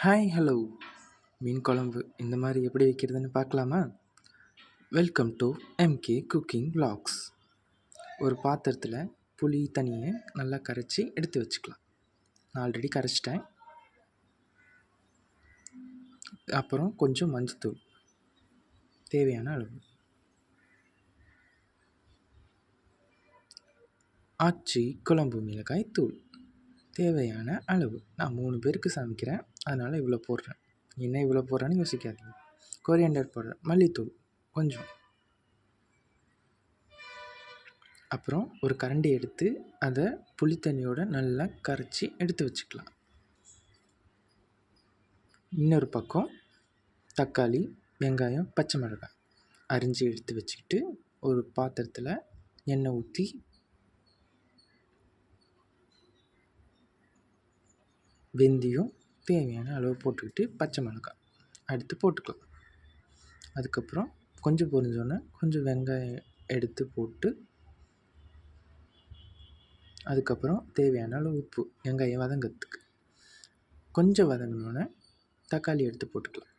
Hi hello மீன் குழம்பு இந்த மாதிரி எப்படி வைக்கிறதுன்னு பார்க்கலாமா? Welcome to MK cooking vlogs. ஒரு பாத்திரத்தில் புளி தண்ணியை நல்லா கரைச்சி எடுத்து வச்சுக்கலாம். நான் ஆல்ரெடி கரைச்சிட்டேன். அப்புறம் கொஞ்சம் மஞ்சத்தூள் தேவையான அளவு, ஆச்சி குழம்பு மிளகாய் தூள் தேவையான அளவு. நான் 3 பேருக்கு சமைக்கிறேன், அதனால் இவ்வளோ போடுறேன். என்ன இவ்வளோ போடுறேன்னு யோசிக்காதீங்க. கொரியாண்டர் போடுறேன், மல்லித்தூள் கொஞ்சம். அப்புறம் ஒரு கரண்டி எடுத்து அதை புளித்தண்ணியோட நல்லா கரைச்சி எடுத்து வச்சுக்கலாம். இன்னொரு பக்கம் தக்காளி, வெங்காயம், பச்சை மிளகாய் அரிஞ்சு எடுத்து வச்சுக்கிட்டு ஒரு பாத்திரத்தில் எண்ணெய் ஊற்றி வெந்தயம் தேவையான அளவு போட்டுக்கிட்டு பச்சை மிளகாய் அடுத்து போட்டுக்கலாம். அதுக்கப்புறம் கொஞ்சம் பொரிஞ்சோன்னே கொஞ்சம் வெங்காயம் எடுத்து போட்டு அதுக்கப்புறம் தேவையான அளவு உப்பு, வெங்காயம் வதங்கிறதுக்கு. கொஞ்சம் வதங்கினோன்னே தக்காளி எடுத்து போட்டுக்கலாம்.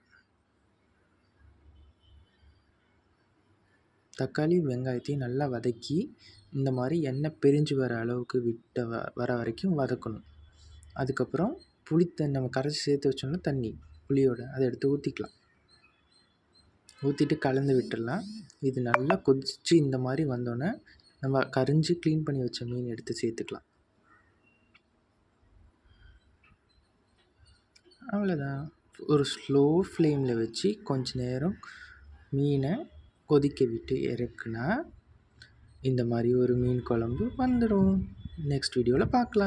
தக்காளி வெங்காயத்தையும் நல்லா வதக்கி இந்த மாதிரி எண்ணெய் பிரிஞ்சு வர அளவுக்கு வர வரைக்கும் வதக்கணும். அதுக்கப்புறம் நம்ம கரைச்சி சேர்த்து வச்சோம்னா தண்ணி புளியோட அதை எடுத்து ஊற்றிக்கலாம். ஊற்றிட்டு கலந்து விட்டுடலாம். இது நல்லா கொதித்து இந்த மாதிரி வந்தோடனே நம்ம கரிஞ்சு க்ளீன் பண்ணி வச்ச மீன் எடுத்து சேர்த்துக்கலாம். அவ்வளோதான். ஒரு ஸ்லோ ஃப்ளேமில் வச்சு கொஞ்ச நேரம் மீனை கொதிக்க விட்டு இறக்குனா இந்த மாதிரி ஒரு மீன் குழம்பு வந்துடும். நெக்ஸ்ட் வீடியோவில் பார்க்கலாம்.